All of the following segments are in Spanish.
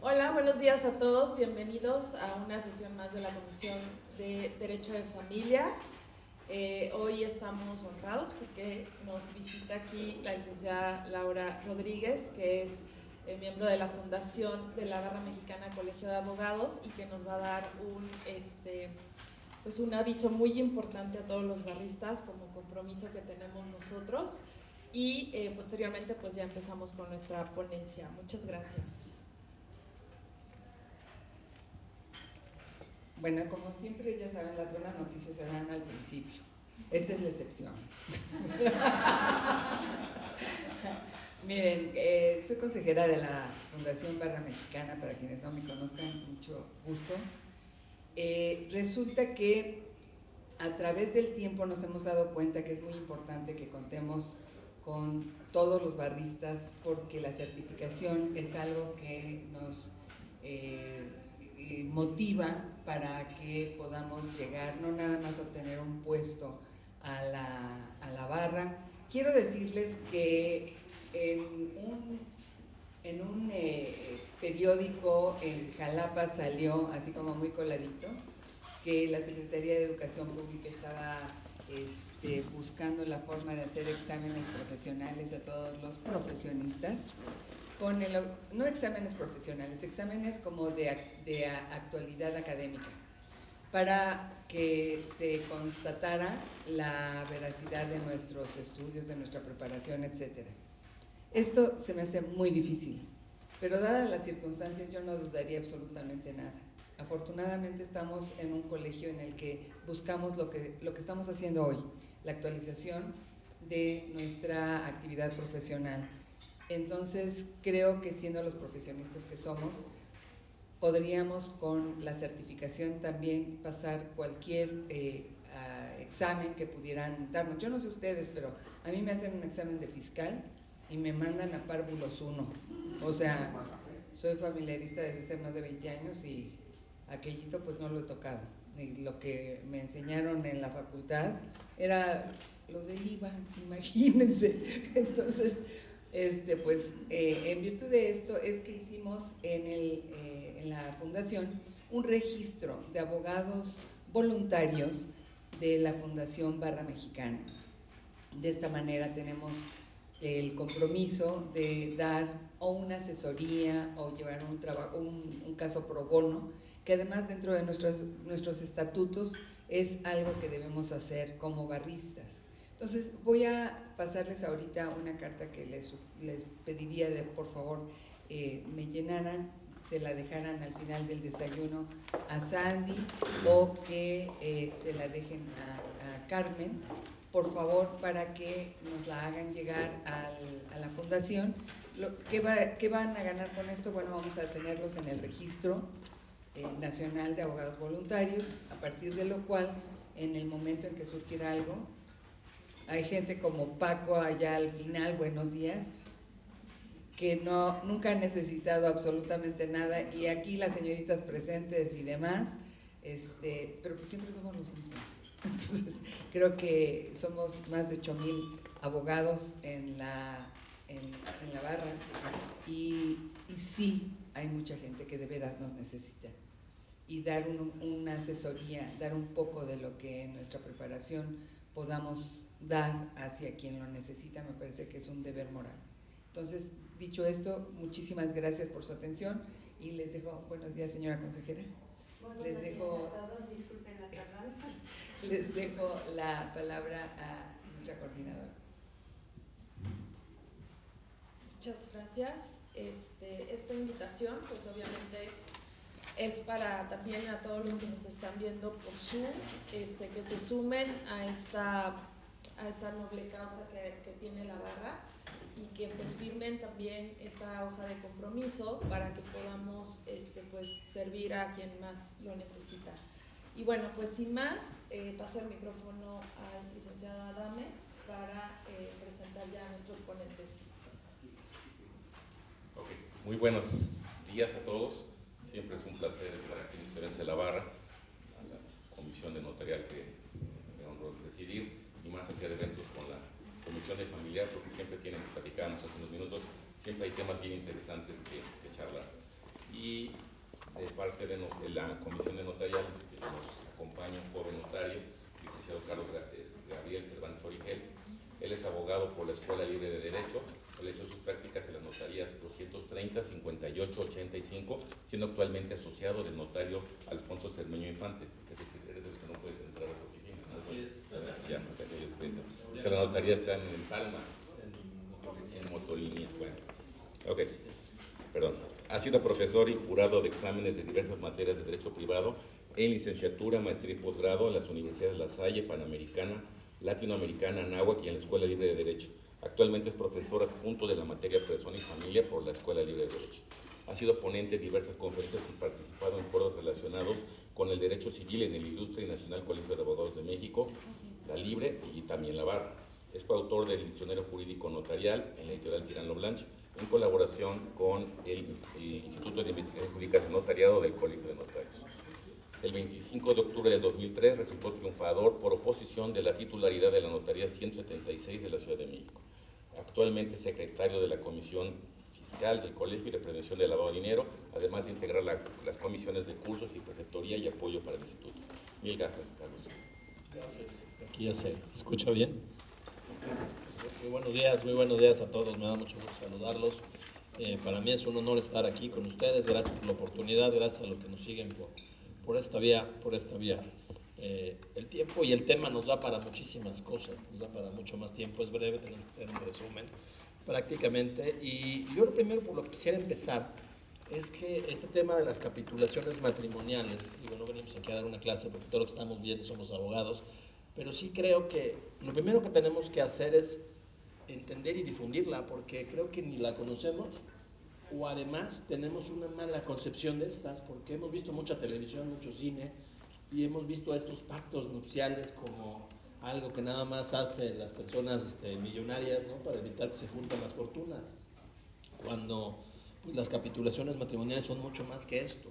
Hola, buenos días a todos. Bienvenidos a una sesión más de la Comisión de Derecho de Familia. Hoy estamos honrados porque nos visita aquí la licenciada Laura Rodríguez, que es miembro de la Fundación de la Barra Mexicana Colegio de Abogados y que nos va a dar un aviso muy importante a todos los barristas como compromiso que tenemos nosotros. Y posteriormente pues ya empezamos con nuestra ponencia. Muchas gracias. Bueno, como siempre, ya saben, las buenas noticias se dan al principio. Esta es la excepción. Miren, soy consejera de la Fundación Barra Mexicana, para quienes no me conozcan, mucho gusto. Resulta que a través del tiempo nos hemos dado cuenta que es muy importante que contemos con todos los barristas, porque la certificación es algo que nos motiva para que podamos llegar no nada más a obtener un puesto a la barra. Quiero decirles que en un periódico en Jalapa salió, así como muy coladito, que la Secretaría de Educación Pública estaba buscando la forma de hacer exámenes profesionales a todos los profesionistas, no exámenes profesionales, exámenes como de actualidad académica, para que se constatara la veracidad de nuestros estudios, de nuestra preparación, etc. Esto se me hace muy difícil, pero dadas las circunstancias yo no dudaría absolutamente nada. Afortunadamente estamos en un colegio en el que buscamos lo que estamos haciendo hoy, la actualización de nuestra actividad profesional. Entonces creo que siendo los profesionistas que somos, podríamos con la certificación también pasar cualquier examen que pudieran darnos. Yo no sé ustedes, pero a mí me hacen un examen de fiscal y me mandan a párvulos 1. O sea, soy familiarista desde hace más de 20 años y aquellito pues no lo he tocado. Y lo que me enseñaron en la facultad era lo del IVA, imagínense. Entonces, en virtud de esto es que hicimos en la fundación un registro de abogados voluntarios de la Fundación Barra Mexicana. De esta manera tenemos el compromiso de dar o una asesoría o llevar un caso pro bono, que además dentro de nuestros estatutos es algo que debemos hacer como barristas. Entonces voy a pasarles ahorita una carta que les pediría de por favor me llenaran, se la dejaran al final del desayuno a Sandy o que se la dejen a Carmen, por favor, para que nos la hagan llegar a la fundación. ¿Qué van a ganar con esto? Bueno, vamos a tenerlos en el registro nacional de abogados voluntarios, a partir de lo cual, en el momento en que surgiera algo, hay gente como Paco allá al final, buenos días, que nunca han necesitado absolutamente nada, y aquí las señoritas presentes y demás, pero pues siempre somos los mismos. Entonces, creo que somos más de 8,000 abogados en la barra, y sí hay mucha gente que de veras nos necesita, y dar una asesoría, dar un poco de lo que en nuestra preparación podamos dar hacia quien lo necesita, me parece que es un deber moral. Entonces, dicho esto, muchísimas gracias por su atención y les dejo, buenos días señora consejera. Les dejo la palabra a nuestra coordinadora. Muchas gracias. Esta invitación, pues obviamente es para también a todos los que nos están viendo por Zoom, que se sumen a esta noble causa que tiene la barra, y que pues firmen también esta hoja de compromiso para que podamos pues servir a quien más lo necesita. Y bueno, pues sin más, paso el micrófono al licenciado Adame para presentar ya a nuestros ponentes. Okay. Muy buenos días a todos. Siempre es un placer estar aquí en Insurance de la Barra, a la comisión de notarial que me honro presidir, y más hacer eventos con la comisión de familiar, porque siempre tienen que platicarnos hace unos minutos. Siempre hay temas bien interesantes que charlar. y de parte de la Comisión de Notarial nos acompaña un joven notario, licenciado Carlos Gabriel Cervantes Origel. Él es abogado por la Escuela Libre de Derecho. Él hecho sus prácticas en las notarías 230, 58, 85, siendo actualmente asociado del notario Alfonso Cermeño Infante. Es decir, eres de los que no puedes entrar a la oficina, ¿no? Así es. Ya, porque la notaría está en Palma, en Motolínea. Bueno, ok, perdón. Ha sido profesor y jurado de exámenes de diversas materias de Derecho Privado en licenciatura, maestría y posgrado en las universidades La Salle, Panamericana, Latinoamericana, Anáhuac y en la Escuela Libre de Derecho. Actualmente es profesor adjunto de la materia Persona y Familia por la Escuela Libre de Derecho. Ha sido ponente de diversas conferencias y participado en foros relacionados con el derecho civil en el Ilustre y Nacional Colegio de Abogados de México, la Libre y también la Barra. Es coautor del Diccionario Jurídico Notarial en la editorial Tirano Blanche, en colaboración con el Instituto de Investigación Jurídica de Notariado del Colegio de Notarios. El 25 de octubre del 2003 resultó triunfador por oposición de la titularidad de la Notaría 176 de la Ciudad de México. Actualmente secretario de la Comisión Fiscal del Colegio y de Prevención del Lavado de Dinero, además de integrar las comisiones de cursos y preceptoría y apoyo para el Instituto. Mil gracias, Carlos. Gracias. Aquí ya se escucha bien. Muy buenos días a todos. Me da mucho gusto saludarlos. Para mí es un honor estar aquí con ustedes. Gracias por la oportunidad, gracias a los que nos siguen por esta vía. El tiempo y el tema nos da para muchísimas cosas, nos da para mucho más tiempo. Es breve, tenemos que hacer un resumen prácticamente. Y yo lo primero por lo que quisiera empezar es que este tema de las capitulaciones matrimoniales, digo, no venimos aquí a dar una clase porque todo lo que estamos viendo somos abogados, pero sí creo que lo primero que tenemos que hacer es entender y difundirla, porque creo que ni la conocemos, o además tenemos una mala concepción de estas, porque hemos visto mucha televisión, mucho cine, y hemos visto estos pactos nupciales como algo que nada más hacen las personas millonarias, ¿no?, para evitar que se junten las fortunas, cuando pues, las capitulaciones matrimoniales son mucho más que esto.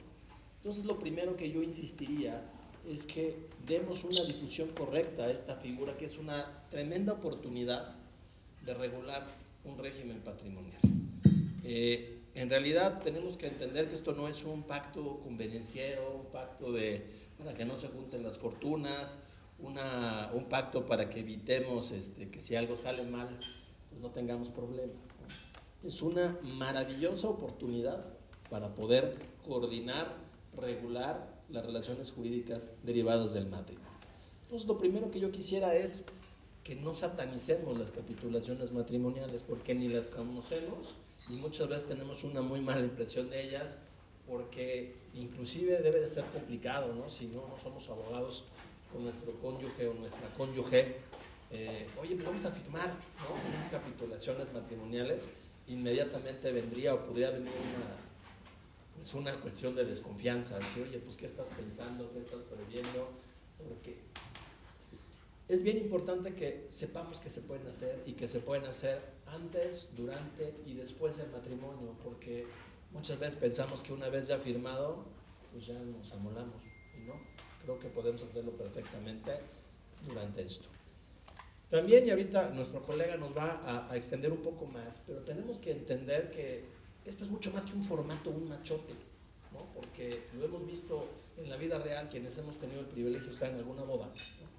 Entonces lo primero que yo insistiría es que demos una difusión correcta a esta figura, que es una tremenda oportunidad de regular un régimen patrimonial. En realidad tenemos que entender que esto no es un pacto convenenciero, un pacto para que no se junten las fortunas, un pacto para que evitemos que si algo sale mal, pues no tengamos problema. Es una maravillosa oportunidad para poder coordinar, regular las relaciones jurídicas derivadas del matrimonio. Entonces, lo primero que yo quisiera es que no satanicemos las capitulaciones matrimoniales, porque ni las conocemos y muchas veces tenemos una muy mala impresión de ellas, porque inclusive debe de ser complicado, ¿no? Si no somos abogados con nuestro cónyuge o nuestra cónyuge, oye, pues vamos a firmar, ¿no?, unas capitulaciones matrimoniales, inmediatamente vendría o podría venir una cuestión de desconfianza, decir, oye, pues ¿qué estás pensando? ¿Qué estás previendo? Porque es bien importante que sepamos que se pueden hacer y que se pueden hacer antes, durante y después del matrimonio, porque muchas veces pensamos que una vez ya firmado, pues ya nos amolamos, y no, creo que podemos hacerlo perfectamente durante esto. También, y ahorita nuestro colega nos va a extender un poco más, pero tenemos que entender que esto es mucho más que un formato, un machote, ¿no? Porque lo hemos visto en la vida real, quienes hemos tenido el privilegio de estar en alguna boda, ¿no?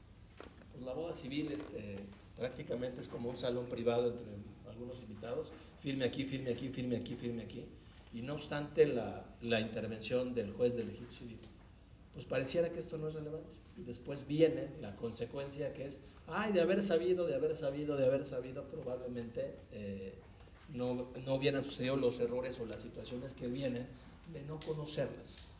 Pues la boda civil prácticamente es como un salón privado entre algunos invitados, firme aquí, firme aquí, firme aquí, firme aquí, y no obstante la intervención del juez del ejido civil, pues pareciera que esto no es relevante. Y después viene la consecuencia, que es, de haber sabido, probablemente no hubieran sucedido los errores o las situaciones que vienen de no conocerlas.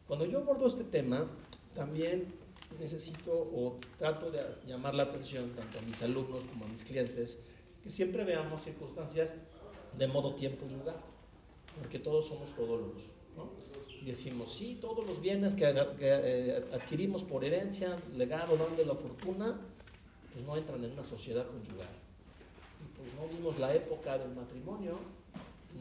Cuando yo abordo este tema, también necesito o trato de llamar la atención tanto a mis alumnos como a mis clientes, que siempre veamos circunstancias de modo, tiempo y lugar, porque todos somos todólogos, ¿no? Y decimos, sí, todos los bienes que adquirimos por herencia, legado, don de la fortuna, pues no entran en una sociedad conyugal. Y pues no vimos la época del matrimonio,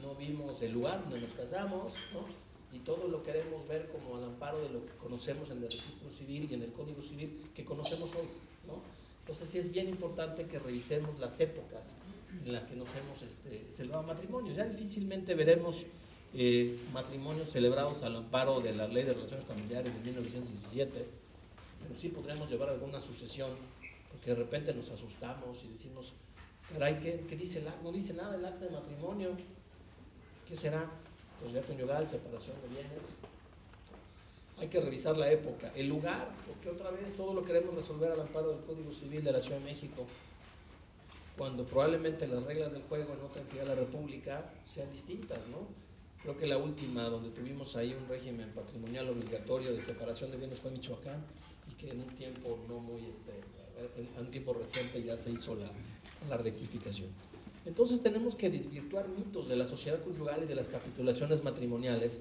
no vimos el lugar donde nos casamos, ¿no? Y todo lo queremos ver como al amparo de lo que conocemos en el registro civil y en el código civil que conocemos hoy, ¿no? Entonces sí es bien importante que revisemos las épocas en las que nos hemos celebrado matrimonios. Ya difícilmente veremos matrimonios celebrados al amparo de la Ley de Relaciones Familiares de 1917, pero sí podremos llevar alguna sucesión, porque de repente nos asustamos y decimos, caray, ¿qué dice el acta? No dice nada el acta de matrimonio. ¿Qué será? Sociedad conyugal, separación de bienes. Hay que revisar la época, el lugar, porque otra vez todo lo queremos resolver al amparo del Código Civil de la Ciudad de México, cuando probablemente las reglas del juego en otra entidad de la República sean distintas, ¿no? Creo que la última donde tuvimos ahí un régimen patrimonial obligatorio de separación de bienes fue Michoacán, y que en un tiempo no muy, en un tiempo reciente ya se hizo la rectificación. Entonces tenemos que desvirtuar mitos de la sociedad conyugal y de las capitulaciones matrimoniales,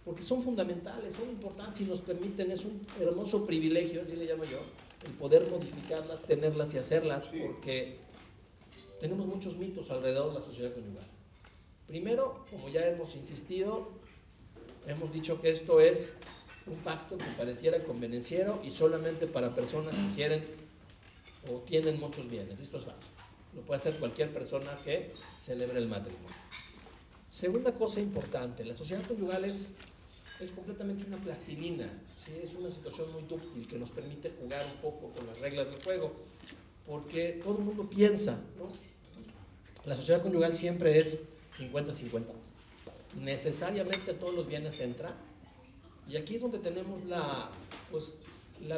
porque son fundamentales, son importantes y nos permiten, es un hermoso privilegio, así le llamo yo, el poder modificarlas, tenerlas y hacerlas, porque tenemos muchos mitos alrededor de la sociedad conyugal. Primero, como ya hemos insistido, hemos dicho que esto es un pacto que pareciera convenenciero y solamente para personas que quieren o tienen muchos bienes. Esto es falso. Lo puede hacer cualquier persona que celebre el matrimonio. Segunda cosa importante, la sociedad conyugal es completamente una plastilina, ¿sí? Es una situación muy dúctil que nos permite jugar un poco con las reglas del juego, porque todo el mundo piensa, ¿no? La sociedad conyugal siempre es 50-50. Necesariamente todos los bienes entran, y aquí es donde tenemos la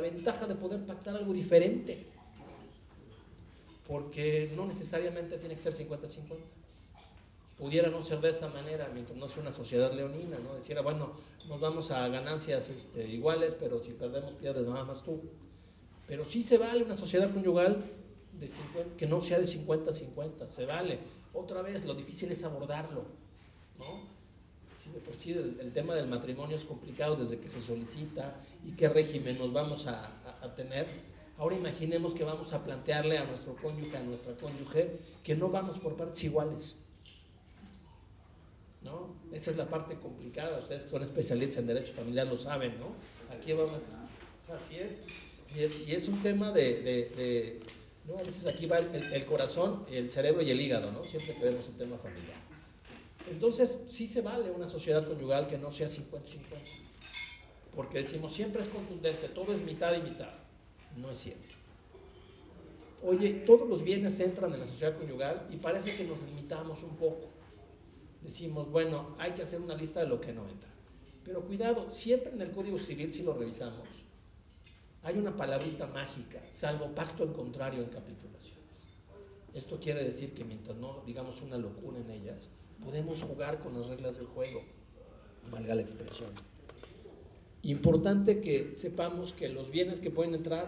ventaja de poder pactar algo diferente, porque no necesariamente tiene que ser 50-50. Pudiera no ser de esa manera mientras no sea una sociedad leonina, ¿no? Decir, bueno, nos vamos a ganancias iguales, pero si perdemos pierdes nada más tú. Pero sí se vale una sociedad conyugal de 50, que no sea de 50-50, se vale. Otra vez, lo difícil es abordarlo, ¿no? Si de por sí el tema del matrimonio es complicado desde que se solicita y qué régimen nos vamos a tener. Ahora imaginemos que vamos a plantearle a nuestro cónyuge, a nuestra cónyuge, que no vamos por partes iguales, ¿no? Esa es la parte complicada. Ustedes son especialistas en derecho familiar, lo saben, ¿no? Aquí vamos, así es, y es un tema ¿no? A veces aquí va el corazón, el cerebro y el hígado, ¿no? Siempre que vemos el tema familiar. Entonces, sí se vale una sociedad conyugal que no sea 50-50, porque decimos, siempre es contundente, todo es mitad y mitad. No es cierto. Oye, todos los bienes entran en la sociedad conyugal y parece que nos limitamos un poco. Decimos, bueno, hay que hacer una lista de lo que no entra. Pero cuidado, siempre en el Código Civil, si lo revisamos, hay una palabrita mágica, salvo pacto en contrario en capitulaciones. Esto quiere decir que mientras no digamos una locura en ellas, podemos jugar con las reglas del juego, valga la expresión. Importante que sepamos que los bienes que pueden entrar,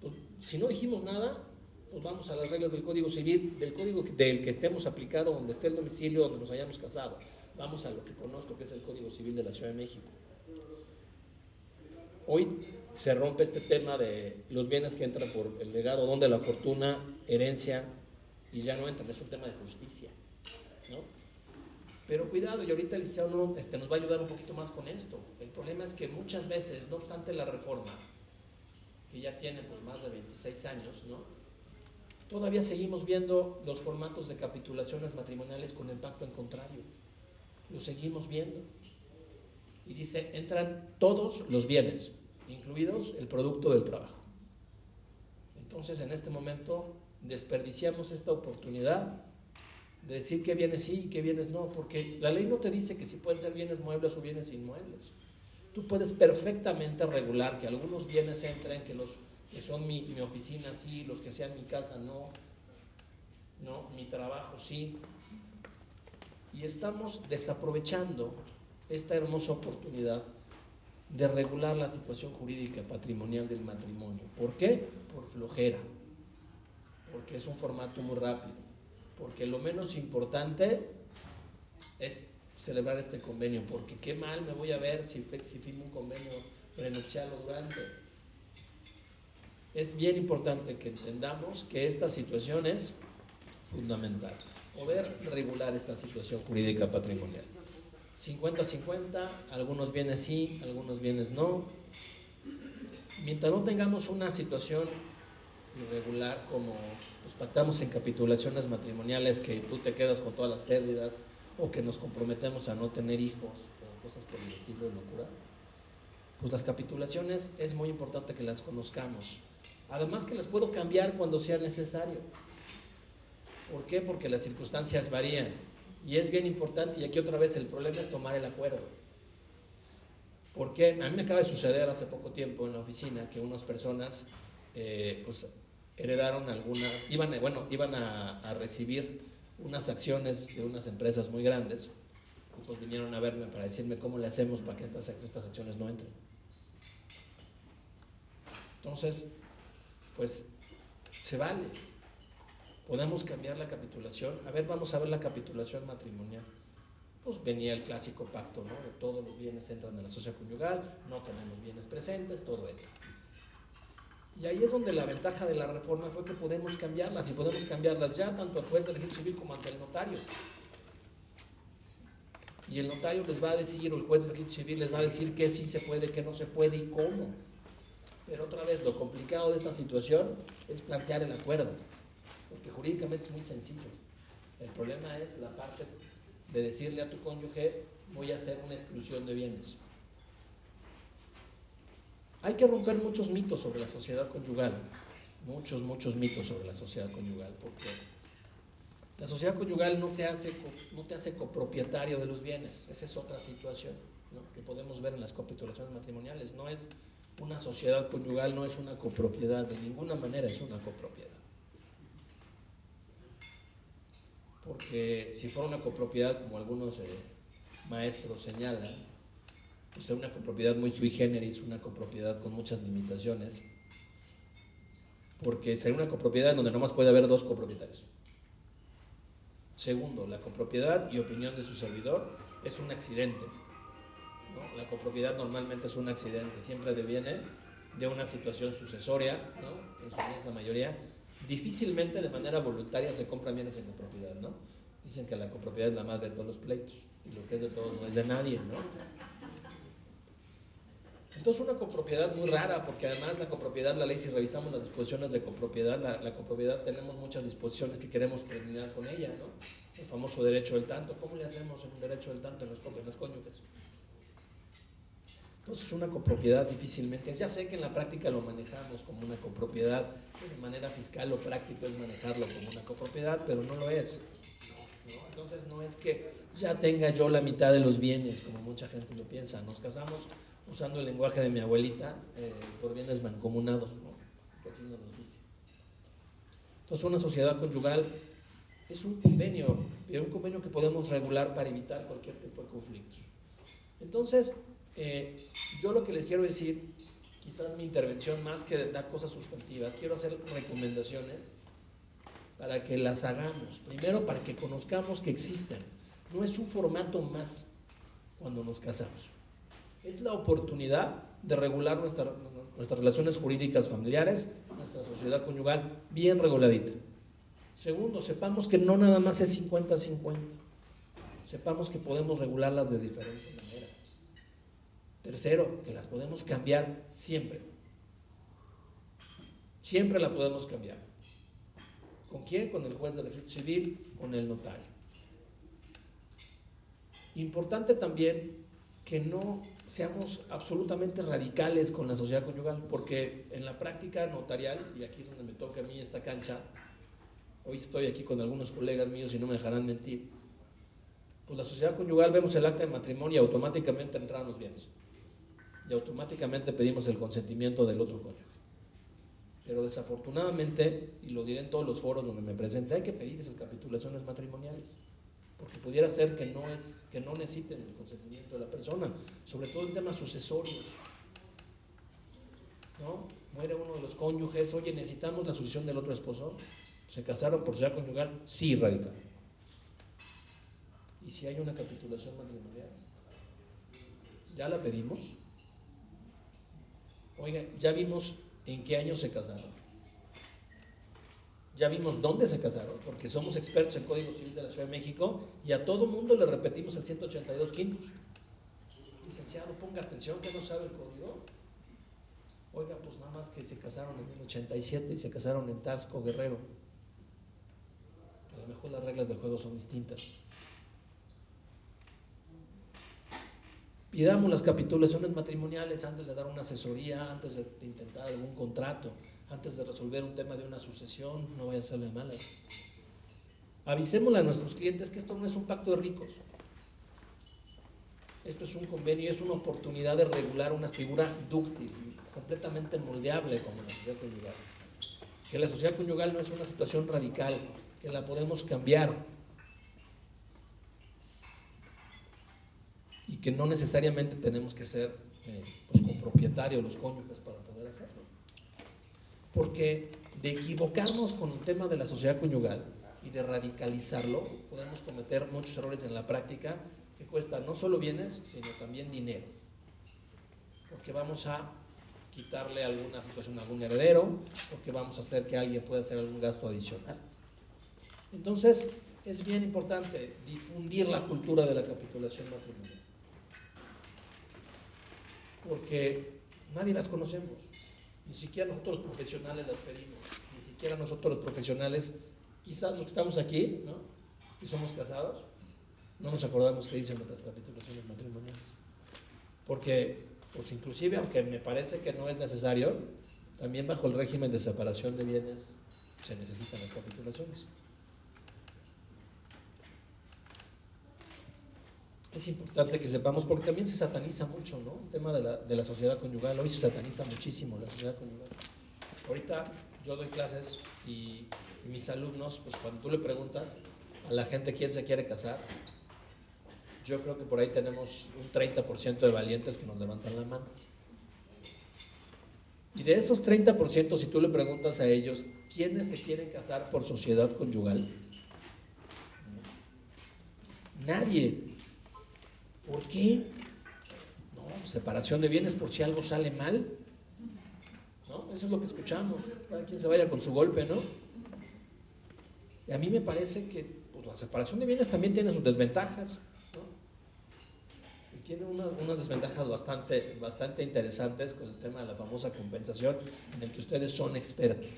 pues, si no dijimos nada, pues vamos a las reglas del Código Civil, del código del que estemos aplicado, donde esté el domicilio, donde nos hayamos casado. Vamos a lo que conozco, que es el Código Civil de la Ciudad de México. Hoy se rompe este tema de los bienes que entran por el legado, donde la fortuna, herencia, y ya no entran, es un tema de justicia, ¿no? Pero cuidado, y ahorita el licenciado nos va a ayudar un poquito más con esto. El problema es que muchas veces, no obstante la reforma, que ya tiene pues más de 26 años, ¿no? Todavía seguimos viendo los formatos de capitulaciones matrimoniales con el pacto en contrario. Lo seguimos viendo. Y dice, entran todos los bienes, incluidos el producto del trabajo. Entonces, en este momento, desperdiciamos esta oportunidad de decir qué bienes sí y qué bienes no, porque la ley no te dice que si pueden ser bienes muebles o bienes inmuebles. Tú puedes perfectamente regular que algunos bienes entren, que son mi oficina sí, los que sean mi casa no, mi trabajo sí. Y estamos desaprovechando esta hermosa oportunidad de regular la situación jurídica patrimonial del matrimonio. ¿Por qué? Por flojera, porque es un formato muy rápido, porque lo menos importante es celebrar este convenio, porque qué mal me voy a ver si firmo un convenio prenupcial o durante. Es bien importante que entendamos que esta situación es fundamental, poder regular esta situación jurídica patrimonial. 50-50, algunos bienes sí, algunos bienes no. Mientras no tengamos una situación irregular como pues pactamos en capitulaciones matrimoniales, que tú te quedas con todas las pérdidas o que nos comprometemos a no tener hijos o cosas por el estilo de locura, pues las capitulaciones es muy importante que las conozcamos. Además que las puedo cambiar cuando sea necesario. ¿Por qué? Porque las circunstancias varían y es bien importante, y aquí otra vez el problema es tomar el acuerdo. Porque a mí me acaba de suceder hace poco tiempo en la oficina que unas personas pues heredaron iban a recibir unas acciones de unas empresas muy grandes, y pues vinieron a verme para decirme cómo le hacemos para que estas acciones no entren. Entonces, pues se vale. Podemos cambiar la capitulación. A ver, vamos a ver la capitulación matrimonial. Pues venía el clásico pacto, ¿no? De todos los bienes entran en la sociedad conyugal, no tenemos bienes presentes, todo entra. Y ahí es donde la ventaja de la reforma fue que podemos cambiarlas, y podemos cambiarlas ya tanto al juez de registro civil como ante el notario. Y el notario les va a decir, o el juez de registro civil les va a decir qué sí se puede, qué no se puede y cómo. Pero otra vez, lo complicado de esta situación es plantear el acuerdo, porque jurídicamente es muy sencillo. El problema es la parte de decirle a tu cónyuge, voy a hacer una exclusión de bienes. Hay que romper muchos mitos sobre la sociedad conyugal, muchos mitos sobre la sociedad conyugal, porque la sociedad conyugal no te hace copropietario de los bienes. Esa es otra situación, ¿no?, que podemos ver en las capitulaciones matrimoniales. No es una sociedad conyugal, no es una copropiedad, de ninguna manera es una copropiedad. Porque si fuera una copropiedad, como algunos maestros señalan, pues es una copropiedad muy sui generis, una copropiedad con muchas limitaciones, porque sería una copropiedad donde nomás puede haber dos copropietarios. Segundo, la copropiedad y opinión de su servidor es un accidente, ¿no? La copropiedad normalmente es un accidente, siempre deviene de una situación sucesoria, ¿no?, en su inmensa mayoría. Difícilmente de manera voluntaria se compran bienes en copropiedad, ¿no? Dicen que la copropiedad es la madre de todos los pleitos, y lo que es de todos no es de nadie, ¿no? Entonces una copropiedad muy rara, porque además la copropiedad, la ley, si revisamos las disposiciones de copropiedad, la copropiedad tenemos muchas disposiciones que queremos terminar con ella, ¿no? El famoso derecho del tanto. ¿Cómo le hacemos en un derecho del tanto en los cónyuges? Entonces una copropiedad difícilmente, ya sé que en la práctica lo manejamos como una copropiedad, que de manera fiscal lo práctico es manejarlo como una copropiedad, pero no lo es, ¿no? Entonces no es que ya tenga yo la mitad de los bienes, como mucha gente lo piensa. Nos casamos usando el lenguaje de mi abuelita, por bienes mancomunados, ¿no?, que así nos dice. Entonces una sociedad conyugal es un convenio que podemos regular para evitar cualquier tipo de conflictos. Entonces, yo lo que les quiero decir, quizás mi intervención, más que dar cosas sustantivas, quiero hacer recomendaciones para que las hagamos. Primero, para que conozcamos que existen. No es un formato más cuando nos casamos. Es la oportunidad de regular nuestras relaciones jurídicas familiares, nuestra sociedad conyugal bien reguladita. Segundo, sepamos que no nada más es 50-50. Sepamos que podemos regularlas de diferente manera. Tercero, que las podemos cambiar siempre. Siempre la podemos cambiar. ¿Con quién? Con el juez de registro civil, con el notario. Importante también que no seamos absolutamente radicales con la sociedad conyugal, porque en la práctica notarial, y aquí es donde me toca a mí esta cancha, hoy estoy aquí con algunos colegas míos y no me dejarán mentir, pues la sociedad conyugal vemos el acta de matrimonio y automáticamente entran los bienes, y automáticamente pedimos el consentimiento del otro cónyuge. Pero desafortunadamente, y lo diré en todos los foros donde me presente, hay que pedir esas capitulaciones matrimoniales, porque pudiera ser que no necesiten el consentimiento de la persona, sobre todo en temas sucesorios, ¿no? Muere uno de los cónyuges, oye, necesitamos la sucesión del otro esposo. ¿Se casaron por sociedad conyugal? Sí, radical. ¿Y si hay una capitulación matrimonial? ¿Ya la pedimos? Oiga, ya vimos en qué año se casaron. Ya vimos dónde se casaron, porque somos expertos en Código Civil de la Ciudad de México y a todo mundo le repetimos el 182 quintos. Licenciado, ponga atención, que no sabe el código. Oiga, pues nada más que se casaron en el 87 y se casaron en Taxco, Guerrero. A lo mejor las reglas del juego son distintas. Pidamos las capitulaciones matrimoniales antes de dar una asesoría, antes de intentar algún contrato, antes de resolver un tema de una sucesión, no vaya a serle mala. Avisémosle a nuestros clientes que esto no es un pacto de ricos. Esto es un convenio, es una oportunidad de regular una figura dúctil, completamente moldeable como la sociedad conyugal. Que la sociedad conyugal no es una situación radical, que la podemos cambiar y que no necesariamente tenemos que ser pues, copropietarios los cónyuges para poder hacerlo. Porque de equivocarnos con el tema de la sociedad conyugal y de radicalizarlo, podemos cometer muchos errores en la práctica que cuestan no solo bienes, sino también dinero. Porque vamos a quitarle alguna situación a algún heredero, porque vamos a hacer que alguien pueda hacer algún gasto adicional. Entonces, es bien importante difundir la cultura de la capitulación matrimonial. Porque nadie las conocemos, ni siquiera nosotros los profesionales las pedimos, ni siquiera nosotros los profesionales, quizás los que estamos aquí, ¿no? Y somos casados, no nos acordamos qué dicen nuestras capitulaciones matrimoniales. Porque, pues inclusive, aunque me parece que no es necesario, también bajo el régimen de separación de bienes se necesitan las capitulaciones. Es importante que sepamos, porque también se sataniza mucho, ¿no? El tema de la sociedad conyugal. Hoy se sataniza muchísimo la sociedad conyugal. Ahorita yo doy clases y mis alumnos, pues cuando tú le preguntas a la gente quién se quiere casar, yo creo que por ahí tenemos un 30% de valientes que nos levantan la mano. Y de esos 30%, si tú le preguntas a ellos quiénes se quieren casar por sociedad conyugal, nadie. ¿Por qué? No, separación de bienes por si algo sale mal, ¿no? Eso es lo que escuchamos. Cada quien se vaya con su golpe, ¿no? Y a mí me parece que pues, la separación de bienes también tiene sus desventajas, ¿no? Y tiene unas desventajas bastante interesantes con el tema de la famosa compensación, en el que ustedes son expertos.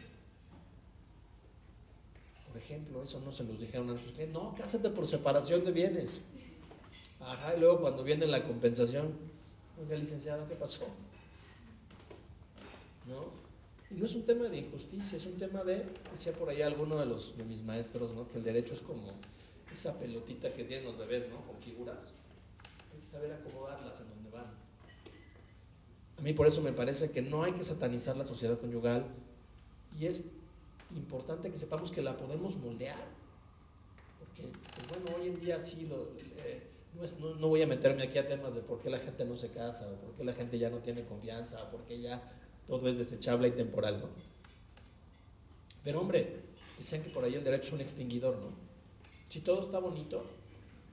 Por ejemplo, eso no se los dijeron antes. Ustedes, no, cásate por separación de bienes. Ajá, y luego cuando viene la compensación, oiga, licenciada, ¿qué pasó? ¿No? Y no es un tema de injusticia, es un tema de, decía por ahí alguno de mis maestros, ¿no? Que el derecho es como esa pelotita que tienen los bebés, ¿no? Con figuras. Hay que saber acomodarlas en donde van. A mí por eso me parece que no hay que satanizar la sociedad conyugal y es importante que sepamos que la podemos moldear. Porque, pues bueno, hoy en día sí no voy a meterme aquí a temas de por qué la gente no se casa, o por qué la gente ya no tiene confianza, o por qué ya todo es desechable y temporal, ¿no? Pero hombre, decían que por ahí el derecho es un extinguidor, ¿no? Si todo está bonito,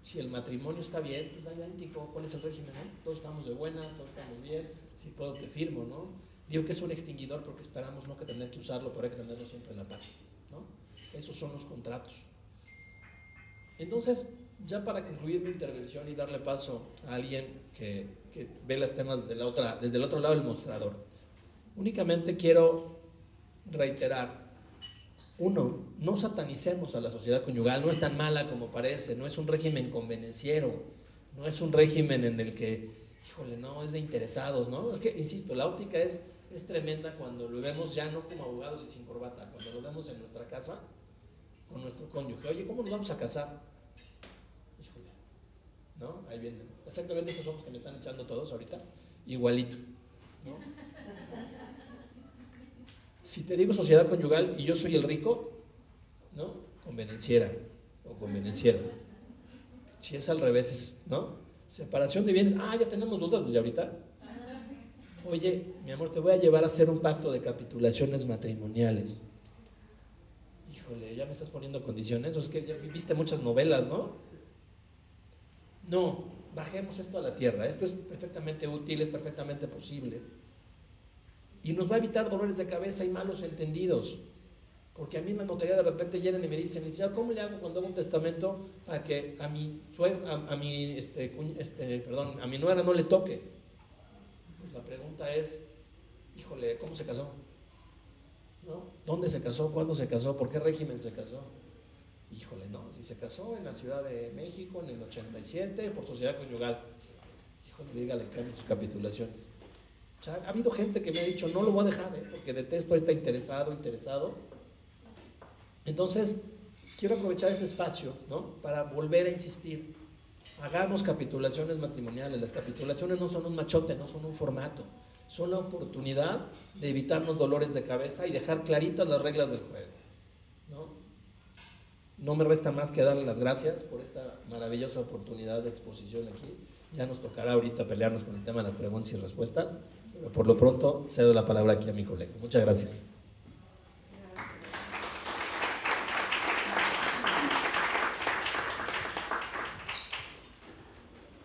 si el matrimonio está bien, pues idéntico, ¿cuál es el régimen, no? Todos estamos de buenas, todos estamos bien, si puedo te firmo, ¿no? Digo que es un extinguidor porque esperamos no que tener que usarlo, pero hay que tenerlo siempre en la par, ¿no? Esos son los contratos. Entonces, ya para concluir mi intervención y darle paso a alguien que ve los temas desde el otro lado del mostrador, únicamente quiero reiterar, uno, no satanicemos a la sociedad conyugal, no es tan mala como parece, no es un régimen convenenciero, no es un régimen en el que, híjole, no, es de interesados, ¿no? Es que, insisto, la óptica es tremenda cuando lo vemos ya no como abogados y sin corbata, cuando lo vemos en nuestra casa con nuestro cónyuge. Oye, ¿cómo nos vamos a casar? Híjole, ¿no? Ahí vienen. Exactamente estos ojos que me están echando todos ahorita, igualito, ¿no? Si te digo sociedad conyugal y yo soy el rico, ¿no? Convenenciera o convenenciera. Si es al revés, ¿no? Separación de bienes. Ah, ya tenemos dudas desde ahorita. Oye, mi amor, te voy a llevar a hacer un pacto de capitulaciones matrimoniales. Híjole, ya me estás poniendo condiciones. O es que ya viste muchas novelas, ¿no? No, bajemos esto a la tierra. Esto es perfectamente útil, es perfectamente posible. Y nos va a evitar dolores de cabeza y malos entendidos. Porque a mí en la notaría de repente llegan y me dicen, ¿cómo le hago cuando hago un testamento para que a mi nuera no le toque? Pues la pregunta es, híjole, ¿cómo se casó? ¿No? ¿Dónde se casó? ¿Cuándo se casó? ¿Por qué régimen se casó? Híjole, no, si se casó en la Ciudad de México en el 87 por sociedad conyugal. híjole, dígale, cambie sus capitulaciones. O sea, ha habido gente que me ha dicho, no lo voy a dejar, porque detesto estar interesado. Entonces, quiero aprovechar este espacio, ¿no?, para volver a insistir. Hagamos capitulaciones matrimoniales. Las capitulaciones no son un machote, no son un formato. Son la oportunidad de evitarnos dolores de cabeza y dejar claritas las reglas del juego, ¿no? No me resta más que darle las gracias por esta maravillosa oportunidad de exposición aquí. Ya nos tocará ahorita pelearnos con el tema de las preguntas y respuestas, pero por lo pronto cedo la palabra aquí a mi colega. Muchas gracias.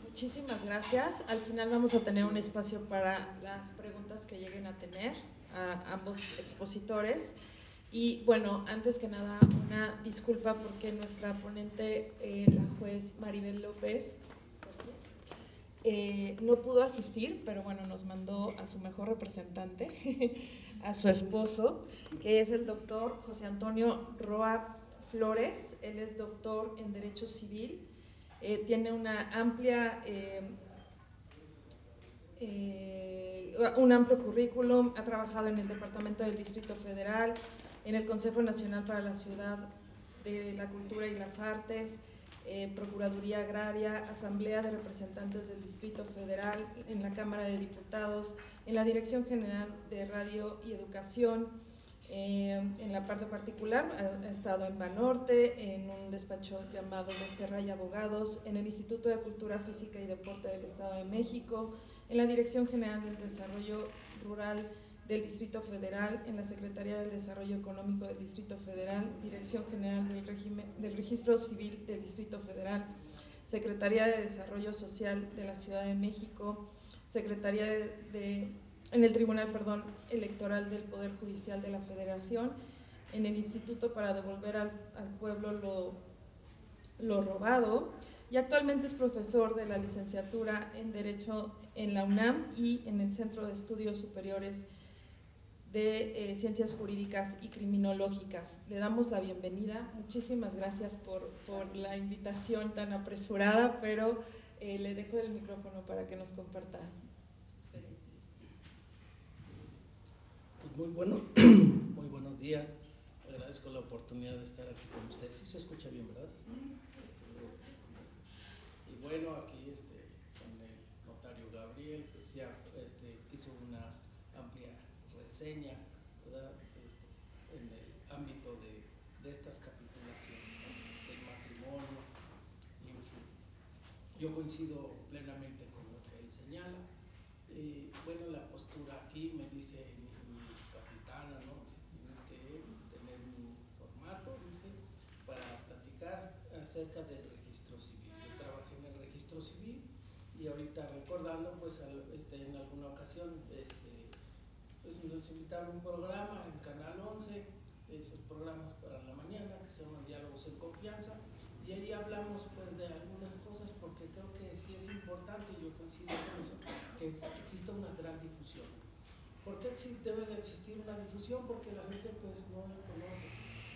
Muchísimas gracias. Al final vamos a tener un espacio para las preguntas que lleguen a tener a ambos expositores. Y bueno, antes que nada, una disculpa porque nuestra ponente, la juez Maribel López, no pudo asistir, pero bueno, nos mandó a su mejor representante, a su esposo, que es el doctor José Antonio Roa Flores. Él es doctor en Derecho Civil. Tiene una un amplio currículum, ha trabajado en el Departamento del Distrito Federal, en el Consejo Nacional para la Ciudad de la Cultura y las Artes, Procuraduría Agraria, Asamblea de Representantes del Distrito Federal, en la Cámara de Diputados, en la Dirección General de Radio y Educación. En la parte particular ha estado en Banorte, en un despacho llamado Becerra y Abogados, en el Instituto de Cultura Física y Deporte del Estado de México, en la Dirección General del Desarrollo Rural del Distrito Federal, en la Secretaría del Desarrollo Económico del Distrito Federal, Dirección General del Registro Civil del Distrito Federal, Secretaría de Desarrollo Social de la Ciudad de México, Secretaría en el Tribunal Electoral del Poder Judicial de la Federación, en el Instituto para devolver al pueblo lo robado, y actualmente es profesor de la licenciatura en Derecho en la UNAM y en el Centro de Estudios Superiores de Ciencias Jurídicas y Criminológicas. Le damos la bienvenida. Muchísimas gracias por la invitación tan apresurada, pero le dejo el micrófono para que nos comparta su experiencia. Pues muy buenos días. Agradezco la oportunidad de estar aquí con ustedes. Sí se escucha bien, ¿verdad? Y bueno, aquí con el notario Gabriel, pues ya hizo una amplia reseña, ¿verdad? En el ámbito de estas capitulaciones, ¿no?, del matrimonio, y en fin. Yo coincido plenamente con lo que él señala. Bueno, la postura aquí me dice mi capitana, ¿no?, tienes que tener un formato, dice, para platicar acerca del registro civil. Yo trabajé en el registro civil y ahorita recordando, pues en alguna ocasión pues nos invitaron a un programa en Canal 11, esos programas para la mañana que se llaman Diálogos en Confianza, y ahí hablamos pues de algunas cosas, porque creo que sí es importante, y yo coincido con eso, que exista una gran difusión. ¿Por qué debe de existir una difusión? Porque la gente pues no lo conoce.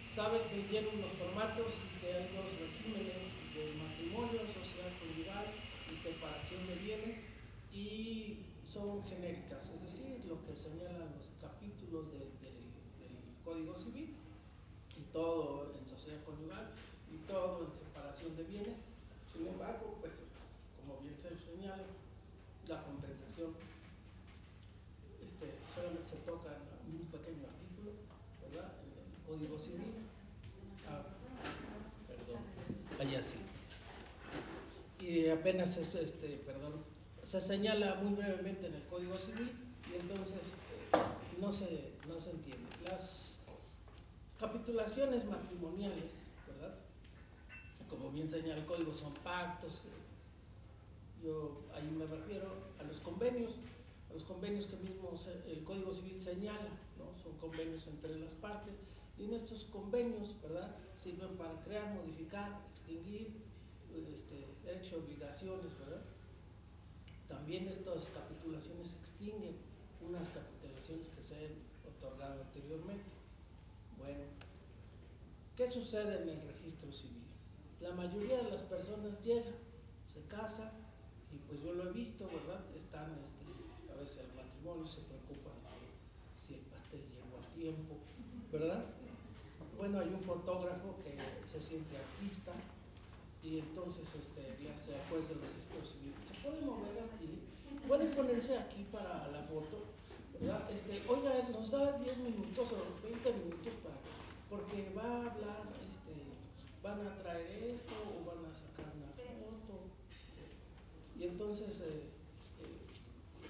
Sabe que tienen unos formatos y que hay dos regímenes de matrimonio, sociedad conyugal y separación de bienes, y son genéricas, es decir, lo que señalan los capítulos del Código Civil, y todo en sociedad conyugal y todo en separación de bienes. Sin embargo, pues como bien se señala, la compensación solamente se toca en un pequeño artículo, ¿verdad?, en el Código Civil. Allá sí. Y apenas se señala muy brevemente en el Código Civil, y entonces no se entiende. Las capitulaciones matrimoniales, ¿verdad?, como bien señala el Código, son pactos. Yo ahí me refiero a los convenios que mismo el Código Civil señala, ¿no? Son convenios entre las partes, y en estos convenios, ¿verdad?, sirven para crear, modificar, extinguir derechos y obligaciones, ¿verdad? También estas capitulaciones extinguen unas capitulaciones que se han otorgado anteriormente. Bueno, ¿qué sucede en el registro civil? La mayoría de las personas llega, se casa y pues yo lo he visto, ¿verdad? Están, a veces el matrimonio se preocupan por si el pastel llegó a tiempo, ¿verdad? Bueno, hay un fotógrafo que se siente artista y entonces le hace al juez del registro civil, ¿se puede mover aquí? ¿Puede ponerse aquí para la foto? ¿Verdad? Oiga, nos da 10 minutos o 20 minutos porque va a hablar, van a traer esto o van a sacar una foto. Y entonces,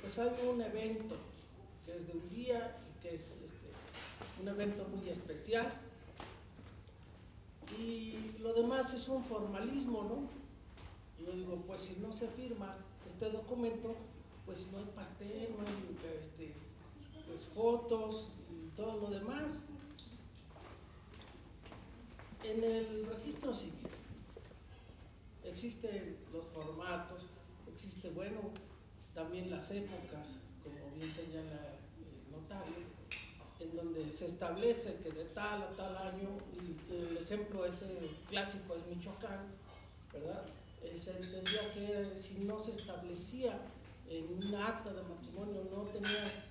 pues hay un evento que es de un día y que es un evento muy especial. Y lo demás es un formalismo, ¿no? Y yo digo, pues si no se firma este documento, pues no hay pastel, no hay pues, fotos y todo lo demás. En el registro civil existen los formatos, existe, bueno, también las épocas, como bien señala el notario, en donde se establece que de tal a tal año, y el ejemplo ese clásico es Michoacán, ¿verdad? Se entendía que si no se establecía en un acta de matrimonio, no tenía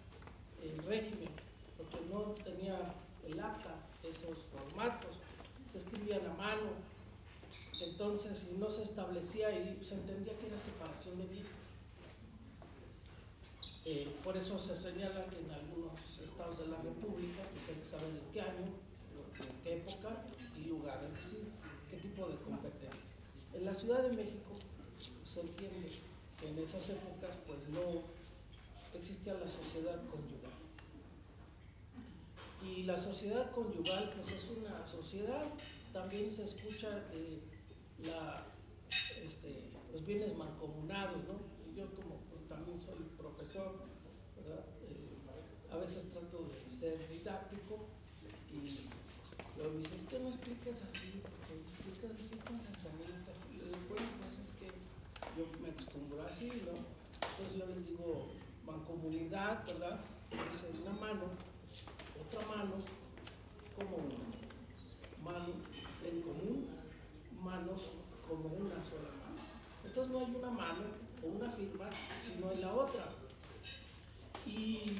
el régimen, porque no tenía el acta, esos formatos, se escribían a mano, entonces si no se establecía ahí, se entendía que era separación de bienes. Por eso se señala que en algunos estados de la República pues hay que saber en qué año, en qué época y lugar, es decir, qué tipo de competencias. En la Ciudad de México se entiende que en esas épocas pues no existía la sociedad conyugal. Y la sociedad conyugal pues es una sociedad, también se escucha los bienes mancomunados, ¿no? Y yo como pues, también soy profesor, ¿verdad? A veces trato de ser didáctico y luego me dice, es que no expliques así, porque explicas así con manzanitas. Y yo digo, bueno, pues es que yo me acostumbro así, ¿no? Entonces yo les digo mancomunidad, ¿verdad? Dice una mano, otra mano, como una mano en común, manos como una sola mano. Entonces no hay una mano o una firma, sino en la otra. Y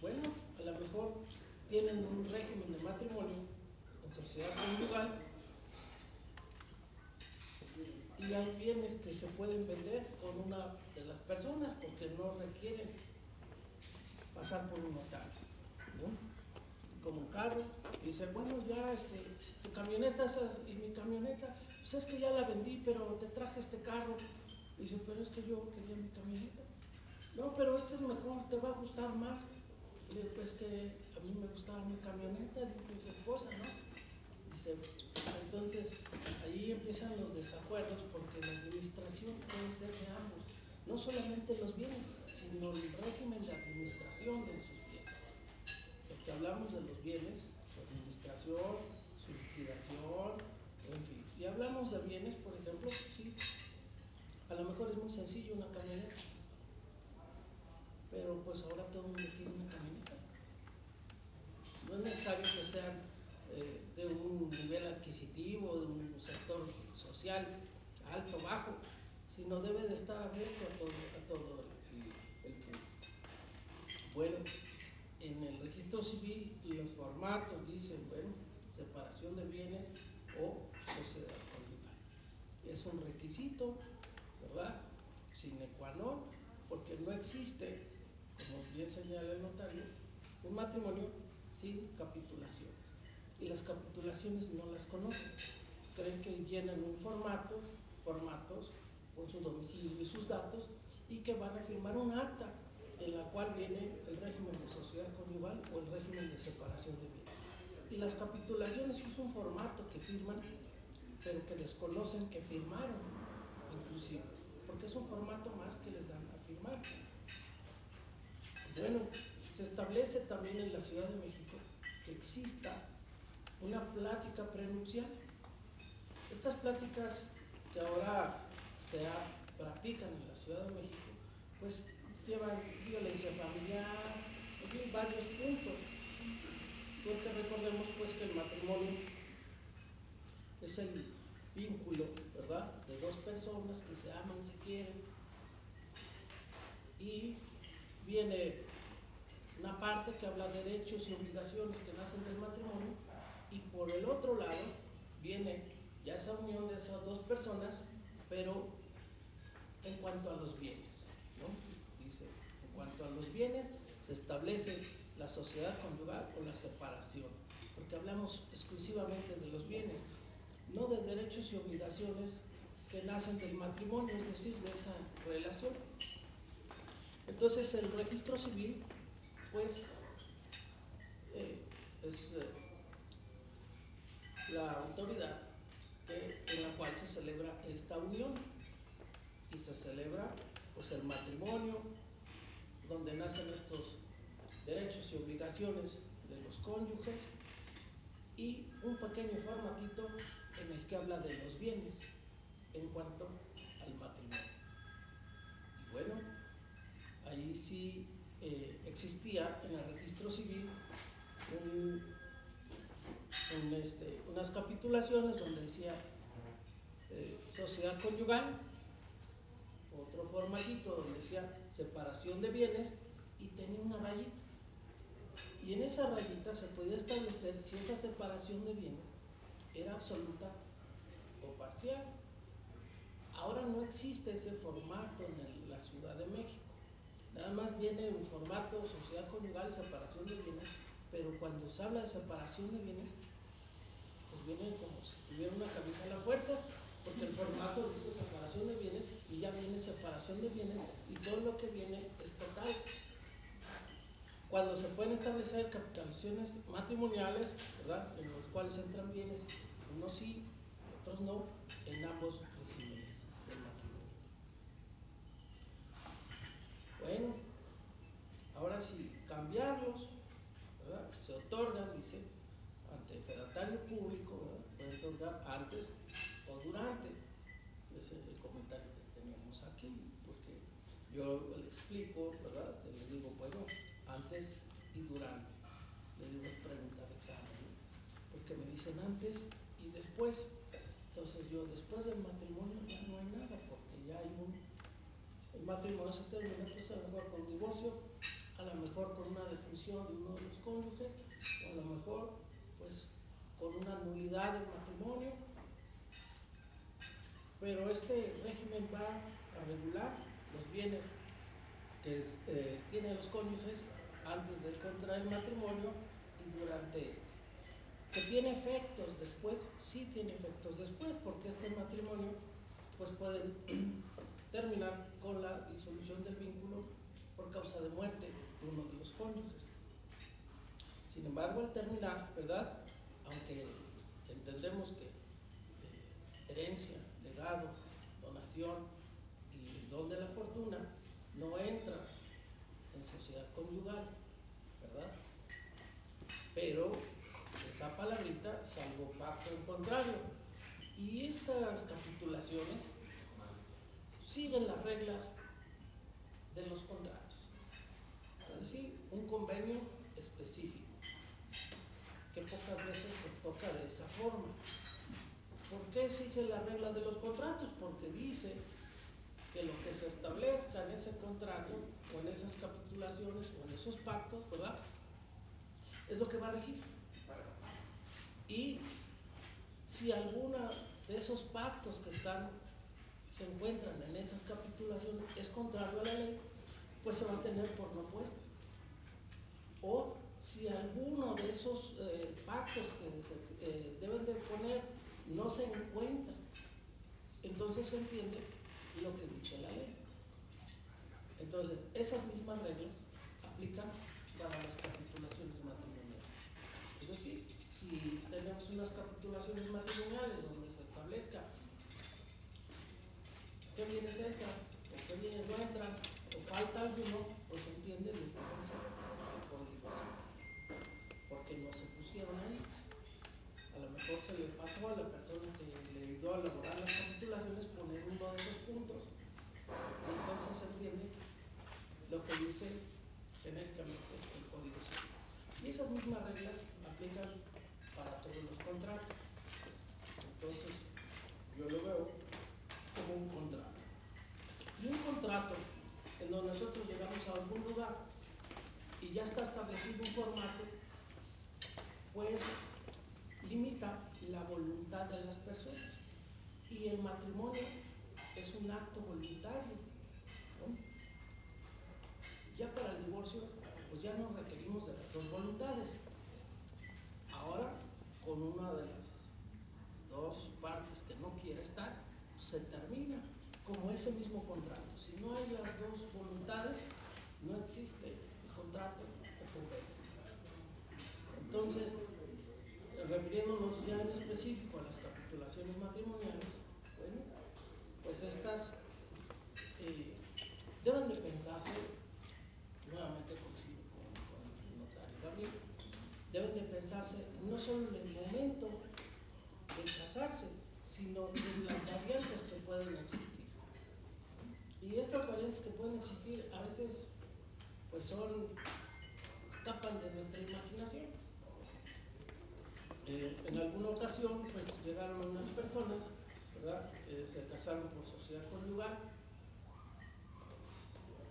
bueno, a lo mejor tienen un régimen de matrimonio en sociedad conyugal y hay bienes que se pueden vender con una de las personas porque no requieren pasar por un notario, ¿no? Como un carro, dice, bueno, ya tu camioneta y mi camioneta, pues es que ya la vendí, pero te traje este carro. Dice, pero es que yo quería mi camioneta. No, pero este es mejor, te va a gustar más. Y le digo, pues que a mí me gustaba mi camioneta, dice su esposa, ¿no? Dice, entonces ahí empiezan los desacuerdos porque la administración puede ser de ambos, no solamente los bienes, sino el régimen de administración de esos bienes. Porque hablamos de los bienes, su administración, su liquidación, en fin. Y hablamos de bienes, por ejemplo, sí, a lo mejor es muy sencillo una camioneta, pero pues ahora todo el mundo tiene una camioneta. No es necesario que sean de un nivel adquisitivo, de un sector social alto, bajo, sino debe de estar abierto a todo el público. Bueno, en el registro civil los formatos dicen, bueno, separación de bienes o sociedad conyugal. Es un requisito, ¿verdad? Sine qua non, porque no existe, como bien señala el notario, un matrimonio sin capitulaciones. Y las capitulaciones no las conocen. Creen que llenan un formatos con su domicilio y sus datos y que van a firmar un acta en la cual viene el régimen de sociedad conyugal o el régimen de separación de bienes. Y las capitulaciones es un formato que firman, pero que desconocen que firmaron, inclusive, porque es un formato más que les dan a firmar. Bueno, se establece también en la Ciudad de México que exista una plática prenupcial. Estas pláticas que ahora practican en la Ciudad de México, pues llevan violencia familiar, varios puntos, porque recordemos pues que el matrimonio es el vínculo, ¿verdad?, de dos personas que se aman, se quieren, y viene una parte que habla de derechos y obligaciones que nacen del matrimonio, y por el otro lado viene ya esa unión de esas dos personas, pero en cuanto a los bienes, ¿no? Dice, en cuanto a los bienes se establece la sociedad conyugal o la separación, porque hablamos exclusivamente de los bienes, no de derechos y obligaciones que nacen del matrimonio, es decir, de esa relación. Entonces el registro civil, pues, es la autoridad en la cual se celebra esta unión, y se celebra pues el matrimonio, donde nacen estos derechos y obligaciones de los cónyuges, y un pequeño formatito en el que habla de los bienes en cuanto al matrimonio. Y bueno, ahí sí existía en el registro civil unas capitulaciones donde decía sociedad conyugal, otro formatito donde decía separación de bienes, y tenía una rayita, y en esa rayita se podía establecer si esa separación de bienes era absoluta o parcial. Ahora no existe ese formato en la Ciudad de México, nada más viene un formato sociedad conyugal y separación de bienes, pero cuando se habla de separación de bienes, pues viene como si tuviera una camisa a la fuerza, porque el formato dice separación de bienes y ya viene separación de bienes y todo lo que viene es total. Cuando se pueden establecer capitalizaciones matrimoniales, ¿verdad?, en los cuales entran bienes, unos sí, otros no, en ambos regímenes del matrimonio. Bueno, ahora sí, cambiarlos, ¿verdad?, se otorgan, dice, ante fedatario público, ¿verdad?, puede otorgar antes o durante. Ese es el comentario que tenemos aquí, porque yo le explico, ¿verdad?, que les digo, bueno, antes y durante. Le digo, es pregunta de examen, ¿no?, porque me dicen antes y después. Entonces yo, después del matrimonio ya no hay nada, porque ya hay el matrimonio se termina, pues a lo mejor con divorcio, a lo mejor con una defunción de uno de los cónyuges, o a lo mejor pues con una nulidad del matrimonio. Pero este régimen va a regular los bienes que tienen los cónyuges antes de contraer el matrimonio y durante este. ¿Que tiene efectos después? Sí tiene efectos después, porque este matrimonio pues puede terminar con la disolución del vínculo por causa de muerte de uno de los cónyuges. Sin embargo, al terminar, ¿verdad?, aunque entendemos que herencia, legado, donación y don de la fortuna no entra en sociedad conyugal, ¿verdad?, pero esa palabrita, salvo pacto en contrario, y estas capitulaciones siguen las reglas de los contratos, es decir, un convenio específico, que pocas veces se toca de esa forma. ¿Por qué sigue la regla de los contratos? Porque dice que lo que se establezca en ese contrato, o en esas capitulaciones, o en esos pactos, ¿verdad?, es lo que va a regir. Y si alguna de esos pactos que se encuentran en esas capitulaciones es contrario a la ley, pues se va a tener por no puestas. O si alguno de esos pactos que se deben de poner no se encuentra, entonces se entiende lo que dice la ley. Entonces, esas mismas reglas aplican para las capitulaciones matrimoniales. Es decir, si tenemos unas capitulaciones matrimoniales donde se establezca qué bienes entran o qué bienes no entran, o falta alguno, pues se entiende lo que dice el Código Civil, porque no se pusieron ahí. A lo mejor se le pasó a la persona que le ayudó a elaborar las capitulaciones poner uno de esos puntos, y entonces se entiende lo que dice genéricamente el Código Civil. Y esas mismas reglas aplican para todos los contratos. Entonces, yo lo veo como un contrato. Y un contrato en donde nosotros voluntad de las personas. Y el matrimonio es un acto voluntario, ¿no? Ya para el divorcio, pues ya no requerimos de las dos voluntades. Ahora, con una de las dos partes que no quiere estar, se termina como ese mismo contrato. Si no hay las dos voluntades, no existe el contrato o convenio. Entonces, refiriéndonos ya en específico a las capitulaciones matrimoniales, bueno, pues estas deben de pensarse, nuevamente coincido con el notario Gabriel, deben de pensarse no solo en el momento de casarse, sino en las variantes que pueden existir. Y estas variantes que pueden existir a veces pues escapan de nuestra imaginación. En alguna ocasión pues llegaron unas personas, ¿verdad? Se casaron por sociedad conyugal,